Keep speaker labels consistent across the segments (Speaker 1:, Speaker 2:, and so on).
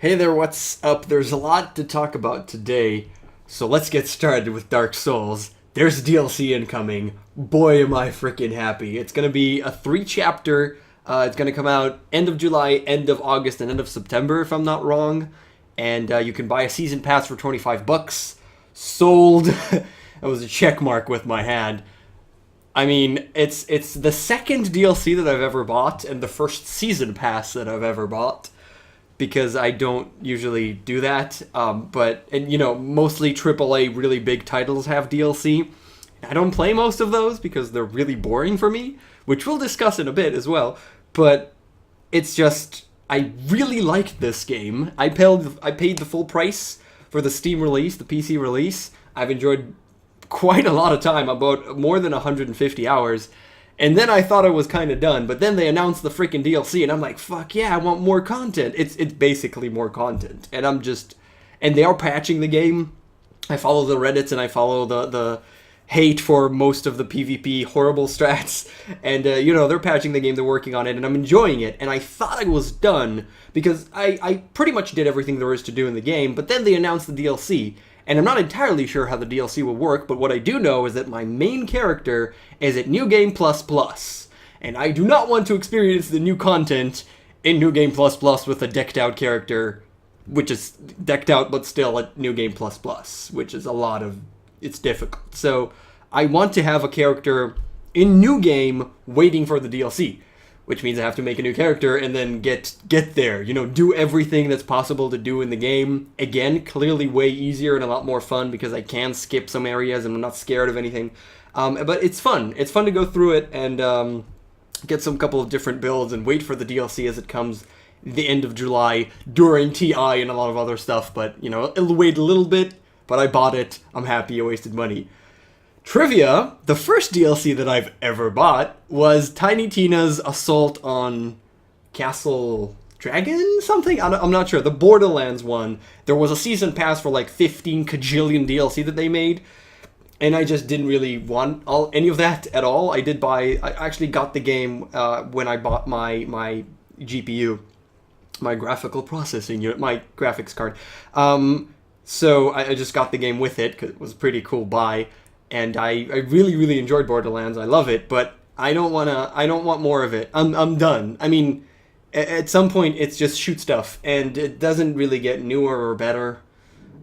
Speaker 1: Hey there, what's up? There's a lot to talk about today, so let's get started with Dark Souls. There's DLC incoming. Boy, am I freaking happy. It's gonna be a 3-chapter. It's gonna come out end of July, end of August, and end of September, if I'm not wrong. And you can buy a season pass for 25 bucks. Sold. That was a check mark with my hand. I mean, it's the second DLC that I've ever bought, and the first season pass that I've ever bought, because I don't usually do that. Mostly AAA really big titles have DLC. I don't play most of those because they're really boring for me, which we'll discuss in a bit as well. But it's just, I really liked this game. I paid the full price for the Steam release, the PC release. I've enjoyed quite a lot of time, about more than 150 hours. And then I thought I was kind of done, but then they announced the freaking DLC, and I'm like, fuck yeah, I want more content. It's basically more content, and and they are patching the game. I follow the Reddits, and I follow the hate for most of the PvP horrible strats, and they're patching the game, they're working on it, and I'm enjoying it. And I thought I was done, because I pretty much did everything there is to do in the game, but then they announced the DLC. And I'm not entirely sure how the DLC will work, but what I do know is that my main character is at New Game Plus Plus. And I do not want to experience the new content in New Game Plus Plus with a decked out character, which is decked out but still at New Game Plus Plus, which is it's difficult. So I want to have a character in New Game waiting for the DLC, which means I have to make a new character and then get there, do everything that's possible to do in the game. Again, clearly way easier and a lot more fun because I can skip some areas and I'm not scared of anything. But it's fun. It's fun to go through it and get some couple of different builds and wait for the DLC as it comes the end of July during TI and a lot of other stuff. But, it'll wait a little bit, but I bought it. I'm happy I wasted money. Trivia, the first DLC that I've ever bought was Tiny Tina's Assault on Castle Dragon something? I'm not sure. The Borderlands one. There was a season pass for like 15 kajillion DLC that they made, and I just didn't really want any of that at all. I actually got the game when I bought my GPU, my graphical processing unit, my graphics card. So I just got the game with it because it was a pretty cool buy. And I really, really enjoyed Borderlands. I love it, but I don't want more of it. I'm done. I mean, at some point, it's just shoot stuff, and it doesn't really get newer or better.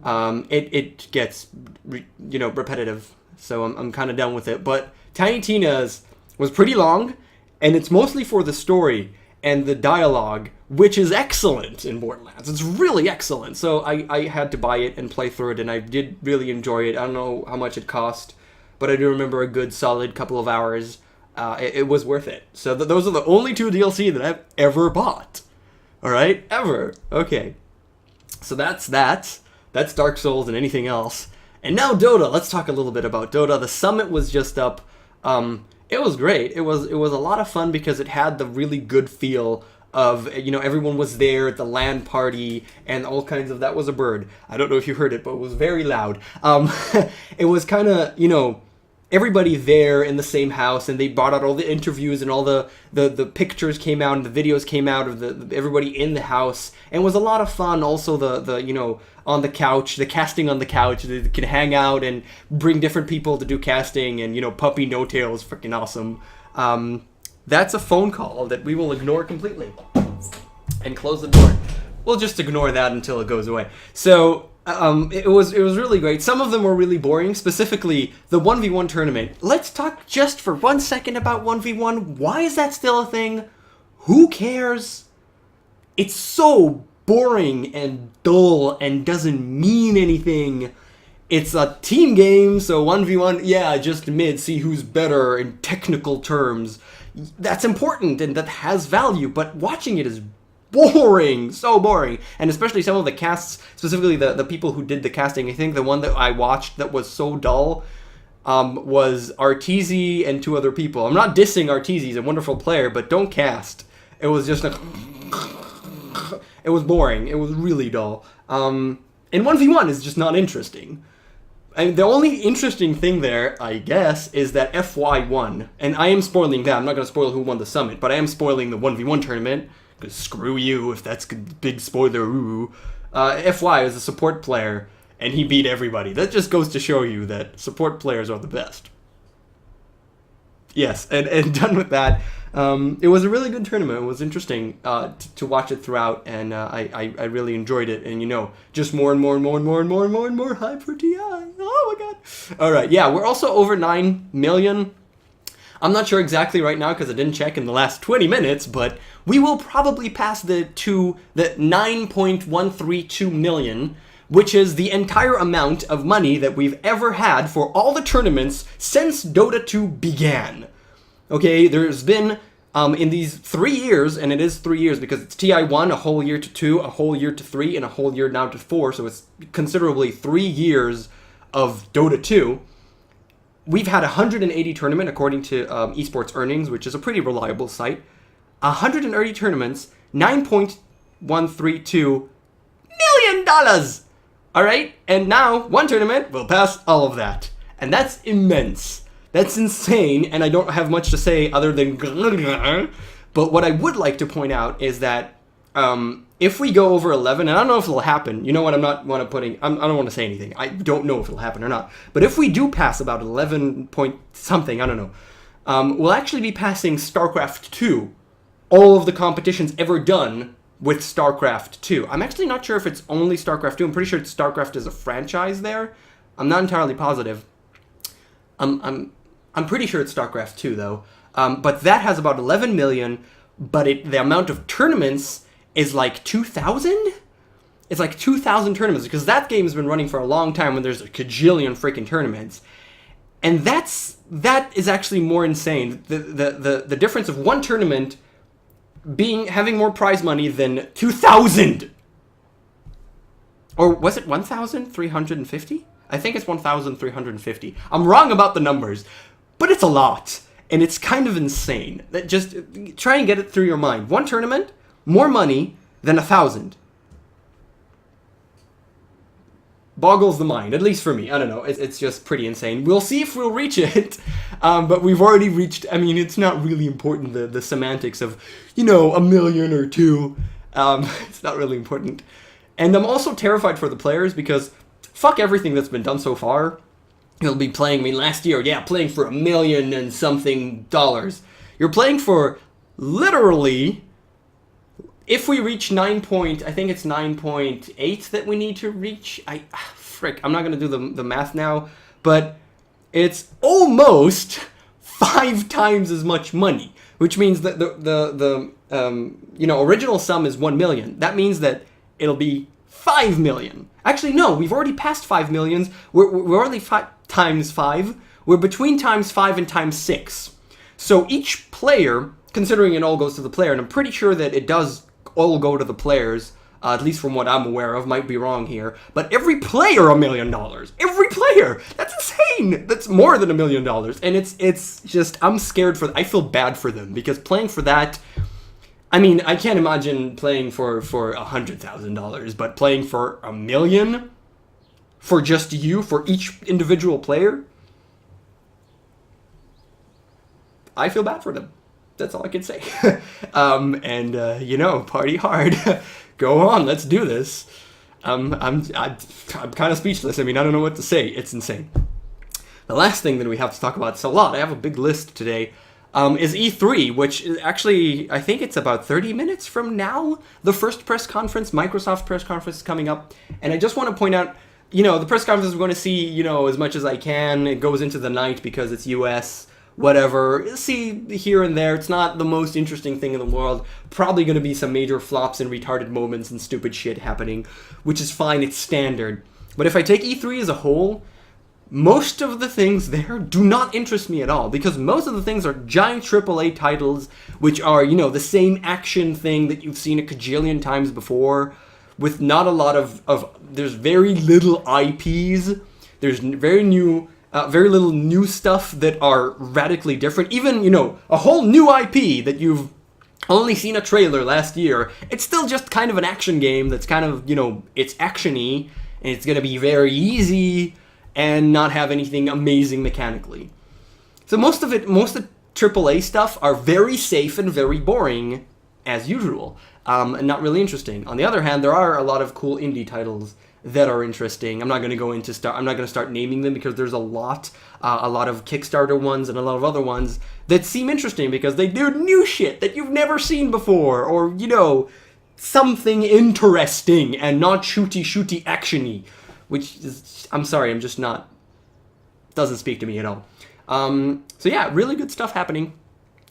Speaker 1: It gets, repetitive. So I'm kind of done with it. But Tiny Tina's was pretty long, and it's mostly for the story and the dialogue, which is excellent in Borderlands. It's really excellent. So I had to buy it and play through it, and I did really enjoy it. I don't know how much it cost, but I do remember a good solid couple of hours. It was worth it. So those are the only 2 DLC that I've ever bought. All right? Ever. Okay. So that's that. That's Dark Souls and anything else. And now Dota. Let's talk a little bit about Dota. The summit was just up. It was great. It was a lot of fun because it had the really good feel of, everyone was there at the LAN party and all kinds of, that was a bird. I don't know if you heard it, but it was very loud. It was kind of, everybody there in the same house, and they brought out all the interviews and all the pictures came out and the videos came out of the everybody in the house, and it was a lot of fun. Also the on the couch, the casting on the couch, they could hang out and bring different people to do casting, and Puppy No Tail is freaking awesome. That's a phone call that we will ignore completely and close the door. We'll just ignore that until it goes away. So it was really great. Some of them were really boring, specifically the 1v1 tournament. Let's talk just for 1 second about 1v1. Why is that still a thing? Who cares? It's so boring and dull and doesn't mean anything. It's a team game, so 1v1, yeah, just mid, see who's better in technical terms. That's important and that has value, but watching it is boring, so boring. And especially some of the casts, specifically the people who did the casting. I think the one that I watched that was so dull was Arteezy and 2 other people. I'm not dissing Arteezy, he's a wonderful player, but don't cast. It was just it was boring. It was really dull. And 1v1 is just not interesting. And the only interesting thing there, I guess, is that FY won. And I am spoiling that. I'm not going to spoil who won the summit, but I am spoiling the 1v1 tournament, because screw you if that's a big spoiler. Ooh. FY is a support player, and he beat everybody. That just goes to show you that support players are the best. Yes, and done with that. It was a really good tournament. It was interesting to watch it throughout, and I really enjoyed it. And just more and more and more and more and more and more and more hype for TI. Oh my god! All right, yeah, we're also over 9 million. I'm not sure exactly right now because I didn't check in the last 20 minutes, but we will probably pass the 9.132 million, which is the entire amount of money that we've ever had for all the tournaments since Dota 2 began. Okay, there's been, in these 3 years, and it is 3 years because it's TI1, a whole year to 2, a whole year to 3, and a whole year now to 4, so it's considerably 3 years of Dota 2. We've had 180 tournaments, according to Esports Earnings, which is a pretty reliable site. 130 tournaments, $9.132 million! All right? And now, one tournament will pass all of that. And that's immense. That's insane, and I don't have much to say other than but what I would like to point out is that if we go over 11, and I don't know if it'll happen, you know what, I don't want to say anything. I don't know if it'll happen or not. But if we do pass about 11 point something, I don't know, we'll actually be passing StarCraft 2, all of the competitions ever done with StarCraft 2. I'm actually not sure if it's only StarCraft 2. I'm pretty sure StarCraft is a franchise there. I'm not entirely positive. I'm pretty sure it's StarCraft 2, though. But that has about 11 million, but the amount of tournaments is like 2,000? It's like 2,000 tournaments, because that game has been running for a long time when there's a cajillion freaking tournaments. And that is actually more insane. The difference of one tournament having more prize money than 2,000! Or was it 1,350? I think it's 1,350. I'm wrong about the numbers, but it's a lot, and it's kind of insane. Just try and get it through your mind. One tournament, more money than 1,000. Boggles the mind, at least for me. I don't know. It's just pretty insane. We'll see if we'll reach it, but we've already reached. I mean, it's not really important the semantics of, a million or two. It's not really important, and I'm also terrified for the players because fuck everything that's been done so far. You'll be playing, last year, playing for $1 million and something dollars. You're playing for literally, if we reach I think it's 9.8 that we need to reach. I'm not going to do the math now, but it's almost 5 times as much money, which means that the original sum is 1 million. That means that it'll be 5 million. Actually, no, we've already passed 5 millions. We're already times 5. We're between times 5 and times 6. So each player, considering it all goes to the player, and I'm pretty sure that it does all go to the players, at least from what I'm aware of, might be wrong here, but every player $1 million. Every player! That's insane! That's more than $1 million. And it's just, I'm scared I feel bad for them, because playing for that, I can't imagine playing for $100,000, but playing for $1 million for just you, for each individual player, I feel bad for them. That's all I can say. Party hard. Go on, let's do this. I'm kind of speechless. I don't know what to say. It's insane. The last thing that we have to talk about, it's a lot. I have a big list today. Is E3, which is actually, I think it's about 30 minutes from now. The first press conference, Microsoft press conference is coming up. And I just want to point out, the press conference we're going to see, as much as I can. It goes into the night because it's US, whatever. See here and there. It's not the most interesting thing in the world. Probably going to be some major flops and retarded moments and stupid shit happening, which is fine. It's standard. But if I take E3 as a whole, most of the things there do not interest me at all, because most of the things are giant AAA titles, which are, the same action thing that you've seen a cajillion times before, with not a lot of there's very little IPs, there's very little new stuff that are radically different. Even, a whole new IP that you've only seen a trailer last year, it's still just kind of an action game that's kind of, it's action-y, and it's going to be very easy and not have anything amazing mechanically. So most of the AAA stuff are very safe and very boring, as usual, and not really interesting. On the other hand, there are a lot of cool indie titles that are interesting. I'm not going to start naming them because there's a lot of Kickstarter ones and a lot of other ones that seem interesting because they do new shit that you've never seen before, or something interesting and not shooty actiony, which is, I'm sorry, I'm just not, doesn't speak to me at all. So yeah, really good stuff happening.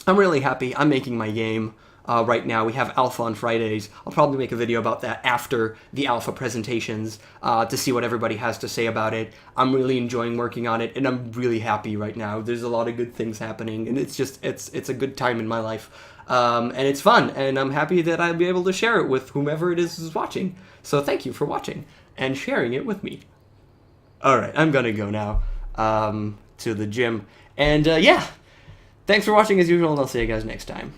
Speaker 1: I'm really happy. I'm making my game. Right now, we have alpha on Fridays. I'll probably make a video about that after the alpha presentations to see what everybody has to say about it. I'm really enjoying working on it, and I'm really happy right now. There's a lot of good things happening, and it's a good time in my life. And it's fun, and I'm happy that I'll be able to share it with whomever it is who's watching. So thank you for watching and sharing it with me. Alright, I'm gonna go now to the gym. And yeah, thanks for watching as usual, and I'll see you guys next time.